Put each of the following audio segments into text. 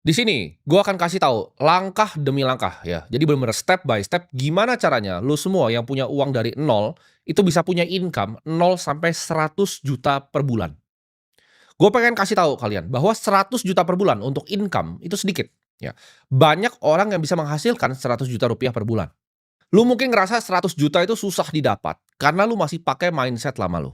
Di sini, gua akan kasih tahu langkah demi langkah ya. Jadi bener-bener step by step gimana caranya lu semua yang punya uang dari nol, itu bisa punya income 0 sampai 100 juta per bulan. Gue pengen kasih tahu kalian bahwa 100 juta per bulan untuk income itu sedikit, ya. Banyak orang yang bisa menghasilkan 100 juta rupiah per bulan. Lu mungkin ngerasa 100 juta itu susah didapat, karena lu masih pakai mindset lama lu.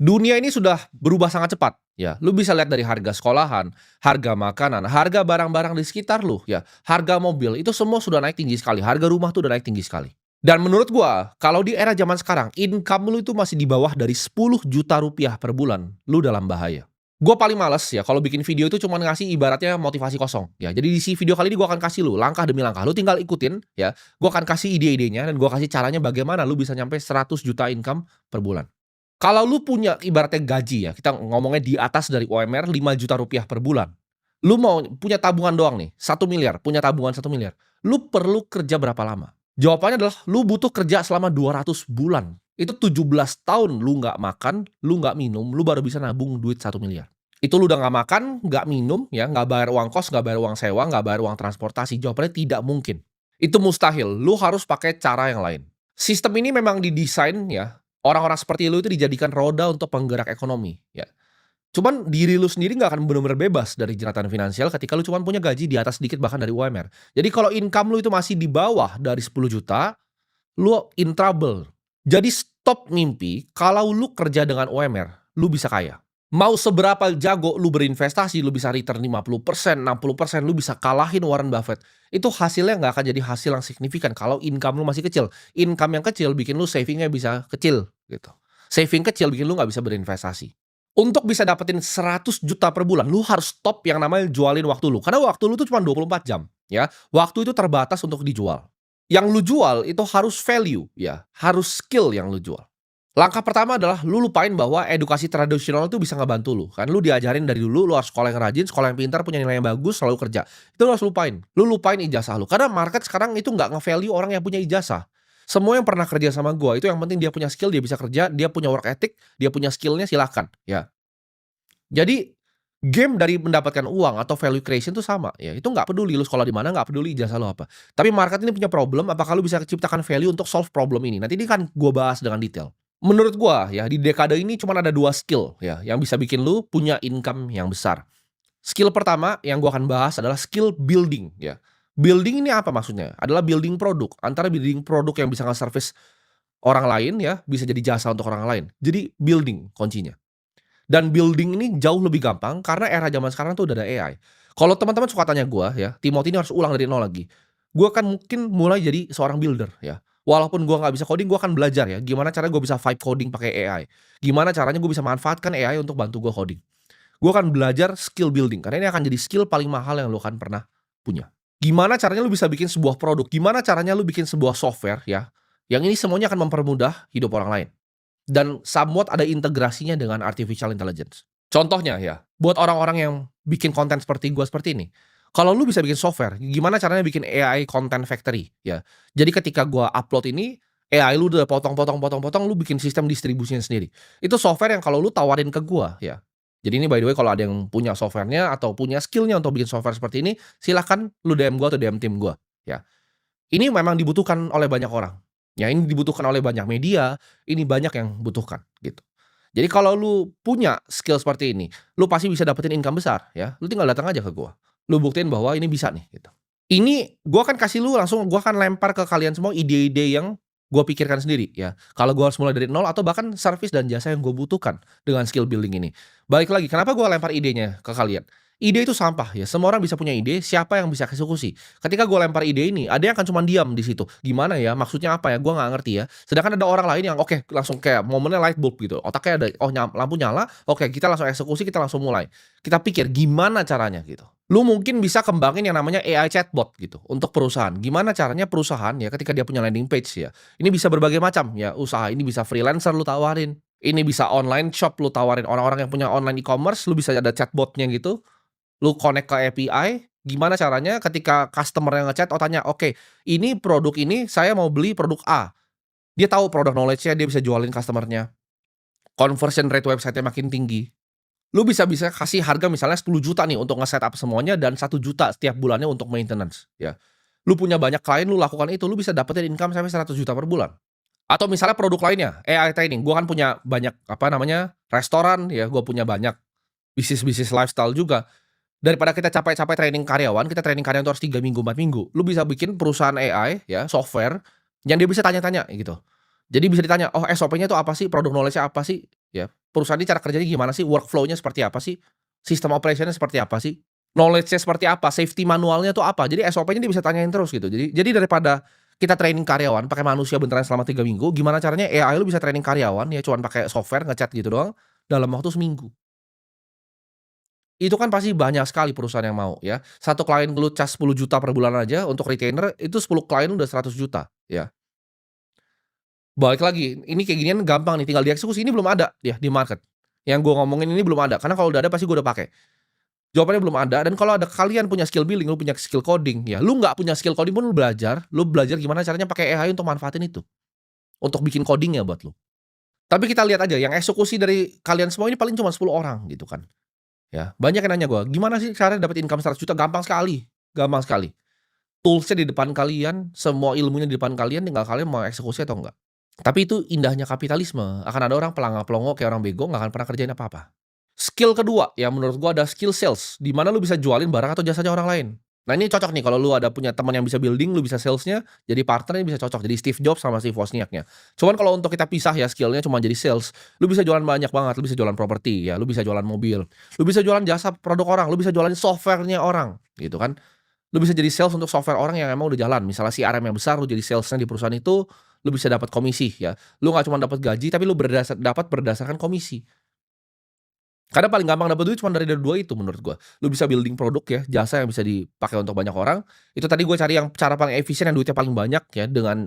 Dunia ini sudah berubah sangat cepat, ya. Lu bisa lihat dari harga sekolahan, harga makanan, harga barang-barang di sekitar lu, ya. Harga mobil, itu semua sudah naik tinggi sekali, harga rumah tuh udah naik tinggi sekali. Dan menurut gua, kalau di era zaman sekarang, income lu itu masih di bawah dari 10 juta rupiah per bulan, lu dalam bahaya. Gue paling males ya kalau bikin video itu cuman ngasih ibaratnya motivasi kosong, ya. Jadi di video kali ini gue akan kasih lu langkah demi langkah, lu tinggal ikutin ya. Gue akan kasih ide-idenya dan gue kasih caranya bagaimana lu bisa nyampe 100 juta income per bulan. Kalau lu punya ibaratnya gaji ya, kita ngomongnya di atas dari UMR 5 juta rupiah per bulan. Lu mau punya tabungan doang nih, 1 miliar, punya tabungan 1 miliar. Lu perlu kerja berapa lama? Jawabannya adalah lu butuh kerja selama 200 bulan. Itu 17 tahun lu nggak makan, lu nggak minum, lu baru bisa nabung duit 1 miliar. Itu lu udah nggak makan, nggak minum, ya, nggak bayar uang kos, nggak bayar uang sewa, nggak bayar uang transportasi. Jawabannya tidak mungkin. Itu mustahil. Lu harus pakai cara yang lain. Sistem ini memang didesain ya, orang-orang seperti lu itu dijadikan roda untuk penggerak ekonomi, ya. Cuman diri lu sendiri nggak akan bener-bener bebas dari jeratan finansial ketika lu cuman punya gaji di atas sedikit bahkan dari UMR. Jadi kalau income lu itu masih di bawah dari 10 juta, lu in trouble. Jadi stop mimpi kalau lu kerja dengan UMR, lu bisa kaya. Mau seberapa jago lu berinvestasi, lu bisa return 50%, 60%, lu bisa kalahin Warren Buffett. Itu hasilnya nggak akan jadi hasil yang signifikan kalau income lu masih kecil. Income yang kecil bikin lu savingnya bisa kecil, gitu. Saving kecil bikin lu nggak bisa berinvestasi. Untuk bisa dapetin 100 juta per bulan, lu harus stop yang namanya jualin waktu lu. Karena waktu lu tuh cuma 24 jam, ya. Waktu itu terbatas untuk dijual. Yang lu jual itu harus value, ya, harus skill yang lu jual. Langkah pertama adalah lu lupain bahwa edukasi tradisional itu bisa ngebantu lu. Kan lu diajarin dari dulu lu harus sekolah yang rajin, sekolah yang pintar, punya nilai yang bagus, selalu kerja. Itu lu harus lupain. Lu lupain ijazah lu. Karena market sekarang itu nggak nge-value orang yang punya ijazah. Semua yang pernah kerja sama gua itu yang penting dia punya skill, dia bisa kerja, dia punya work ethic, dia punya skill-nya silahkan, ya. Jadi, game dari mendapatkan uang atau value creation itu sama, ya. Itu nggak peduli lu sekolah di mana, nggak peduli ijazah lu apa. Tapi market ini punya problem, apakah lu bisa ciptakan value untuk solve problem ini? Nanti ini kan gua bahas dengan detail. Menurut gua ya, di dekade ini cuman ada 2 skill ya, yang bisa bikin lu punya income yang besar. Skill pertama yang gua akan bahas adalah skill building ya. Building ini apa maksudnya? Adalah building produk, antara building produk yang bisa nge-service orang lain ya, bisa jadi jasa untuk orang lain. Jadi building kuncinya. Dan building ini jauh lebih gampang karena era zaman sekarang tuh udah ada AI. Kalau teman-teman suka tanya gua ya, "Timothy ini harus ulang dari nol lagi." Gua kan mungkin mulai jadi seorang builder ya. Walaupun gua nggak bisa coding, gua akan belajar ya, gimana caranya gua bisa vibe coding pakai AI. Gimana caranya gua bisa manfaatkan AI untuk bantu gua coding. Gua akan belajar skill building, karena ini akan jadi skill paling mahal yang lu akan pernah punya. Gimana caranya lu bisa bikin sebuah produk, gimana caranya lu bikin sebuah software ya, yang ini semuanya akan mempermudah hidup orang lain. Dan somewhat ada integrasinya dengan artificial intelligence. Contohnya ya, buat orang-orang yang bikin konten seperti gua seperti ini, kalau lu bisa bikin software, gimana caranya bikin AI content factory, ya. Jadi ketika gua upload ini, AI lu udah potong, lu bikin sistem distribusinya sendiri. Itu software yang kalau lu tawarin ke gua, ya. Jadi ini by the way kalau ada yang punya software-nya atau punya skill-nya untuk bikin software seperti ini, silahkan lu DM gua atau DM tim gua, ya. Ini memang dibutuhkan oleh banyak orang. Ya ini dibutuhkan oleh banyak media, ini banyak yang butuhkan, gitu. Jadi kalau lu punya skill seperti ini, lu pasti bisa dapetin income besar ya, lu tinggal datang aja ke gua. Lu buktiin bahwa ini bisa nih, gitu. Ini gua akan kasih lu langsung gua akan lempar ke kalian semua ide-ide yang gua pikirkan sendiri ya. Kalau gua harus mulai dari nol atau bahkan service dan jasa yang gua butuhkan dengan skill building ini. Balik lagi, kenapa gua lempar idenya ke kalian? Ide itu sampah ya, semua orang bisa punya ide, siapa yang bisa eksekusi. Ketika gue lempar ide ini, ada yang akan cuma diam di situ. Gimana ya, maksudnya apa ya, gue nggak ngerti ya. Sedangkan ada orang lain yang oke, langsung kayak momennya light bulb gitu. Otaknya ada, oh lampu nyala, oke kita langsung eksekusi, kita langsung mulai. Kita pikir gimana caranya gitu. Lu mungkin bisa kembangin yang namanya AI chatbot gitu untuk perusahaan. Gimana caranya perusahaan ya ketika dia punya landing page ya. Ini bisa berbagai macam ya usaha. Ini bisa freelancer lu tawarin. Ini bisa online shop lu tawarin orang-orang yang punya online e-commerce, lu bisa ada chatbotnya gitu. Lu connect ke API, gimana caranya ketika customer yang nge-chat, oh tanya, "Oke, ini produk ini saya mau beli produk A." Dia tahu product knowledge-nya, dia bisa jualin customer-nya. Conversion rate website-nya makin tinggi. Lu bisa kasih harga misalnya 10 juta nih untuk nge-setup semuanya dan 1 juta setiap bulannya untuk maintenance, ya. Lu punya banyak klien, lu lakukan itu, lu bisa dapetin income sampai 100 juta per bulan. Atau misalnya produk lainnya, AI training, gua kan punya banyak, apa namanya, restoran ya, gua punya banyak bisnis-bisnis lifestyle juga. Daripada kita capek-capek training karyawan, kita training karyawan itu harus 3 minggu, 4 minggu. Lu bisa bikin perusahaan AI ya, software yang dia bisa tanya-tanya gitu. Jadi bisa ditanya, "Oh, SOP-nya itu apa sih? Produk knowledge-nya apa sih? Ya, perusahaan ini cara kerjanya gimana sih? Workflow-nya seperti apa sih? Sistem operation-nya seperti apa sih? Knowledge-nya seperti apa? Safety manualnya tuh apa?" Jadi SOP-nya dia bisa tanyain terus gitu. Jadi daripada kita training karyawan pakai manusia beneran selama 3 minggu, gimana caranya AI lu bisa training karyawan ya cuman pakai software nge-chat gitu doang dalam waktu seminggu. Itu kan pasti banyak sekali perusahaan yang mau ya. Satu klien lu cas 10 juta per bulan aja untuk retainer, itu 10 klien udah 100 juta ya. Balik lagi, ini kayak ginian gampang nih, tinggal dieksekusi, ini belum ada ya di market. Yang gua ngomongin ini belum ada, karena kalau udah ada pasti gua udah pakai. Jawabannya belum ada, dan kalau ada kalian punya skill billing, lu punya skill coding, ya lu nggak punya skill coding pun lu belajar gimana caranya pakai AI untuk manfaatin itu, untuk bikin coding-nya buat lu. Tapi kita lihat aja yang eksekusi dari kalian semua ini paling cuma 10 orang gitu kan, ya. Banyak yang nanya gua, "Gimana sih cara dapet income 100 juta?" Gampang sekali. Tools-nya di depan kalian, semua ilmunya di depan kalian, tinggal kalian mau eksekusi atau enggak. Tapi itu indahnya kapitalisme, akan ada orang pelanga-pelongo kayak orang bego, nggak akan pernah kerjain apa-apa. Skill kedua yang menurut gua ada skill sales, di mana lu bisa jualin barang atau jasanya orang lain. Nah ini cocok nih kalau lu ada punya teman yang bisa building, lu bisa sales-nya, jadi partner bisa cocok, jadi Steve Jobs sama Steve Wozniak-nya. Cuman kalau untuk kita pisah ya skill-nya cuma jadi sales, lu bisa jualan banyak banget, lu bisa jualan properti ya, lu bisa jualan mobil, lu bisa jualan jasa produk orang, lu bisa jualan software-nya orang, gitu kan. Lu bisa jadi sales untuk software orang yang emang udah jalan, misalnya CRM yang besar, lu jadi sales-nya di perusahaan itu, lu bisa dapat komisi ya. Lu nggak cuma dapat gaji, tapi lu dapat berdasarkan komisi. Karena paling gampang dapat duit cuma dari dua itu menurut gua. Lu bisa building produk ya, jasa yang bisa dipakai untuk banyak orang. Itu tadi gua cari yang cara paling efisien yang duitnya paling banyak ya, dengan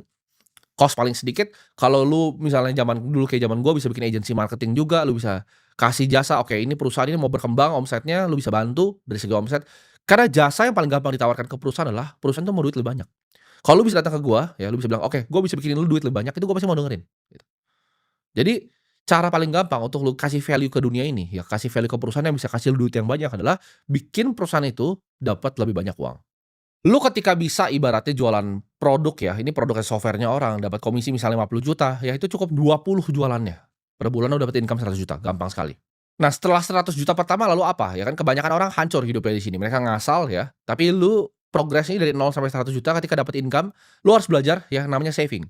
cost paling sedikit. Kalau lu misalnya zaman dulu kayak zaman gua bisa bikin agency marketing juga, lu bisa kasih jasa, oke ini perusahaan ini mau berkembang omsetnya, lu bisa bantu dari segi omset. Karena jasa yang paling gampang ditawarkan ke perusahaan adalah, perusahaan tuh mau duit lebih banyak. Kalau lu bisa datang ke gua, ya lu bisa bilang, "Oke, gua bisa bikinin lu duit lebih banyak," itu gua pasti mau dengerin, gitu. Jadi, cara paling gampang untuk lu kasih value ke dunia ini, ya kasih value ke perusahaan yang bisa kasih lu duit yang banyak adalah bikin perusahaan itu dapat lebih banyak uang. Lu ketika bisa ibaratnya jualan produk ya, ini produknya software-nya orang, dapat komisi misalnya 50 juta, ya itu cukup 20 jualannya. Per bulan lu dapat income 100 juta, gampang sekali. Nah, setelah 100 juta pertama lalu apa? Ya kan kebanyakan orang hancur hidupnya di sini, mereka ngasal ya, tapi lu progresnya dari 0 sampai 100 juta ketika dapat income, lu harus belajar ya namanya saving.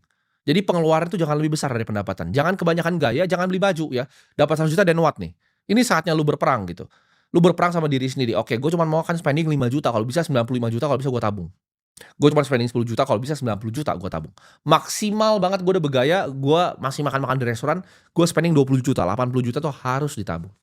Jadi pengeluaran itu jangan lebih besar dari pendapatan, jangan kebanyakan gaya, jangan beli baju ya, dapat 100 juta then what nih? Ini saatnya lu berperang gitu. Lu berperang sama diri sendiri, "Oke, gue cuma mau kan spending 5 juta, kalau bisa 95 juta, kalau bisa gue tabung. Gue cuma spending 10 juta, kalau bisa 90 juta gue tabung. Maksimal banget gue udah bergaya, gue masih makan-makan di restoran, gue spending 20 juta, 80 juta tuh harus ditabung."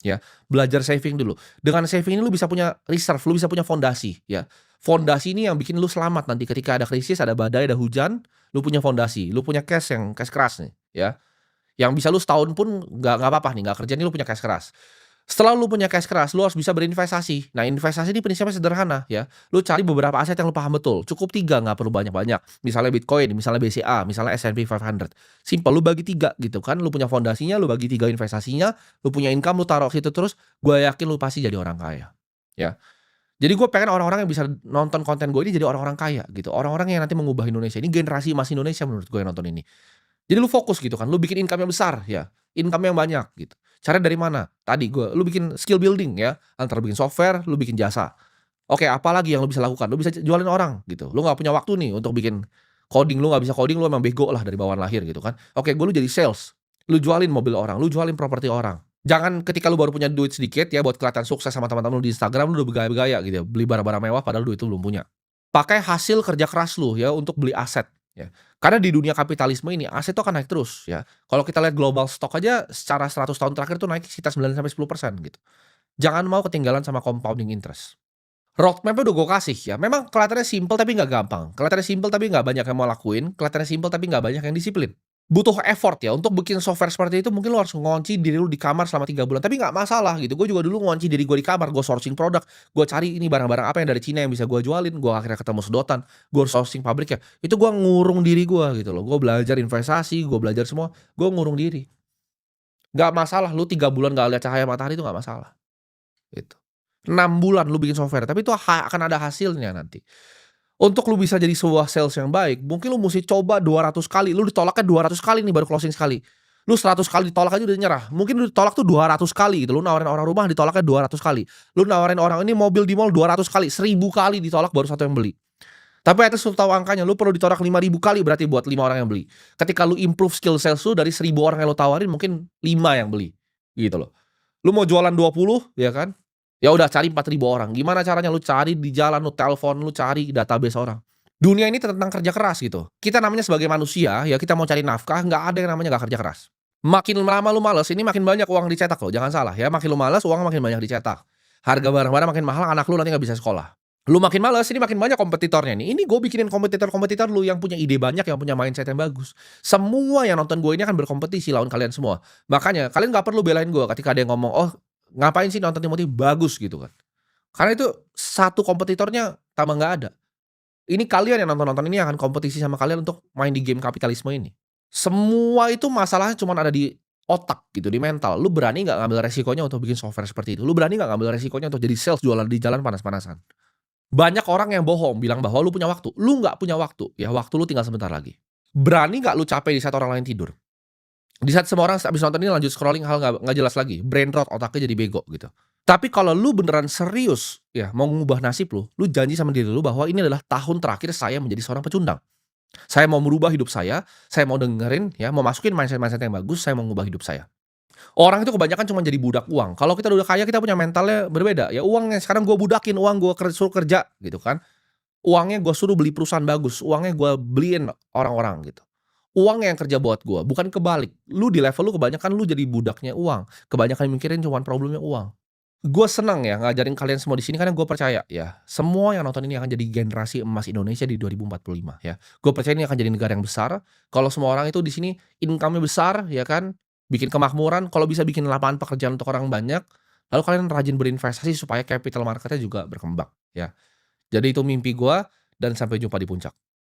Ya, belajar saving dulu. Dengan saving ini lu bisa punya reserve, lu bisa punya fondasi, ya. Fondasi ini yang bikin lu selamat nanti ketika ada krisis, ada badai, ada hujan, lu punya fondasi, lu punya cash keras nih, ya. Yang bisa lu setahun pun nggak apa-apa nih, nggak kerja nih lu punya cash keras. Setelah lu punya cash keras, lu harus bisa berinvestasi. Nah, investasi ini prinsipnya sederhana ya. Lu cari beberapa aset yang lu paham betul. Cukup 3, nggak perlu banyak-banyak. Misalnya Bitcoin, misalnya BCA, misalnya S&P 500. Simpel, lu bagi 3 gitu kan. Lu punya fondasinya, lu bagi 3 investasinya, lu punya income, lu taruh situ terus, gue yakin lu pasti jadi orang kaya. Ya. Jadi gue pengen orang-orang yang bisa nonton konten gue ini jadi orang-orang kaya gitu. Orang-orang yang nanti mengubah Indonesia. Ini generasi emas Indonesia menurut gue yang nonton ini. Jadi lu fokus gitu kan, lu bikin income yang besar ya, income yang banyak gitu. Caranya dari mana? Tadi lu bikin skill building ya, antara bikin software, lu bikin jasa. Oke, apalagi yang lu bisa lakukan? Lu bisa jualin orang gitu. Lu nggak punya waktu nih untuk bikin coding, lu nggak bisa coding, lu emang bego lah dari bawaan lahir gitu kan. Oke, lu jadi sales, lu jualin mobil orang, lu jualin properti orang. Jangan ketika lu baru punya duit sedikit ya buat kelihatan sukses sama teman-teman lu di Instagram, lu udah bergaya-gaya gitu ya, beli barang-barang mewah padahal duit itu belum punya. Pakai hasil kerja keras lu ya untuk beli aset, ya. Karena di dunia kapitalisme ini aset itu akan naik terus ya. Kalau kita lihat global stock aja secara 100 tahun terakhir tuh naik sekitar 9 sampai 10% gitu. Jangan mau ketinggalan sama compounding interest. Roadmap-nya udah gue kasih ya, memang kelihatannya simpel tapi nggak gampang, kelihatannya simpel tapi nggak banyak yang mau lakuin, kelihatannya simpel tapi nggak banyak yang disiplin. Butuh effort ya, untuk bikin software seperti itu mungkin lu harus ngunci diri lu di kamar selama 3 bulan, tapi nggak masalah gitu, gue juga dulu ngunci diri gue di kamar, gue sourcing produk, gue cari ini barang-barang apa yang dari Cina yang bisa gue jualin, gue akhirnya ketemu sedotan, gue sourcing pabriknya, itu gue ngurung diri gue gitu loh, gue belajar investasi, gue belajar semua, gue ngurung diri. Nggak masalah lu 3 bulan nggak lihat cahaya matahari itu nggak masalah, gitu. 6 bulan lu bikin software, tapi itu akan ada hasilnya nanti. Untuk lu bisa jadi sebuah sales yang baik, mungkin lu musti coba 200 kali, lu ditolaknya 200 kali nih baru closing sekali. Lu 100 kali ditolak aja udah nyerah, mungkin lu ditolak tuh 200 kali gitu, lu nawarin orang rumah ditolaknya 200 kali, lu nawarin orang ini mobil di mall 200 kali, 1000 kali ditolak baru satu yang beli. Tapi at least lu tahu angkanya, lu perlu ditolak 5.000 kali berarti buat 5 orang yang beli. Ketika lu improve skill sales lu dari 1.000 orang yang lu tawarin mungkin 5 yang beli, gitu loh. Lu mau jualan 20 ya kan, ya udah cari 4.000 orang. Gimana caranya? Lu cari di jalan, lu telepon, lu cari database orang. Dunia ini tentang kerja keras gitu. Kita namanya sebagai manusia, ya kita mau cari nafkah, nggak ada yang namanya nggak kerja keras. Makin lama lu males, ini makin banyak uang dicetak loh, jangan salah ya. Makin lu males, uang makin banyak dicetak. Harga barang-barang makin mahal, anak lu nanti nggak bisa sekolah. Lu makin males, ini makin banyak kompetitornya nih. Ini gue bikinin kompetitor-kompetitor lu yang punya ide banyak, yang punya mindset yang bagus. Semua yang nonton gue ini akan berkompetisi lawan kalian semua. Makanya kalian nggak perlu belain gue ketika ada yang ngomong, "Oh, ngapain sih nonton Timothy? Bagus," gitu kan. Karena itu satu kompetitornya tambah nggak ada. Ini kalian yang nonton-nonton ini akan kompetisi sama kalian untuk main di game kapitalisme ini. Semua itu masalahnya cuman ada di otak gitu, di mental. Lu berani nggak ngambil resikonya untuk bikin software seperti itu? Lu berani nggak ngambil resikonya untuk jadi sales jualan di jalan panas-panasan? Banyak orang yang bohong bilang bahwa lu punya waktu. Lu nggak punya waktu, ya waktu lu tinggal sebentar lagi. Berani nggak lu capek di saat orang lain tidur? Di saat semua orang habis nonton ini lanjut scrolling hal nggak jelas lagi, brain rot, otaknya jadi bego gitu. Tapi kalau lu beneran serius ya mau mengubah nasib lu janji sama diri lu bahwa ini adalah tahun terakhir saya menjadi seorang pecundang. Saya mau merubah hidup saya mau dengerin ya, mau masukin mindset-mindset yang bagus, saya mau mengubah hidup saya. Orang itu kebanyakan cuma jadi budak uang. Kalau kita udah kaya kita punya mentalnya berbeda, ya uangnya sekarang gue budakin, uang gue suruh kerja gitu kan. Uangnya gue suruh beli perusahaan bagus, uangnya gue beliin orang-orang gitu. Uang yang kerja buat gue, bukan kebalik. Lu di level lu kebanyakan lu jadi budaknya uang, kebanyakan mikirin cuman problemnya uang. Gue senang ya ngajarin kalian semua di sini karena gue percaya ya, semua yang nonton ini akan jadi generasi emas Indonesia di 2045 ya. Gue percaya ini akan jadi negara yang besar, kalau semua orang itu di sini income-nya besar ya kan, bikin kemakmuran, kalau bisa bikin lapangan pekerjaan untuk orang banyak, lalu kalian rajin berinvestasi supaya capital market-nya juga berkembang ya. Jadi itu mimpi gue dan sampai jumpa di puncak.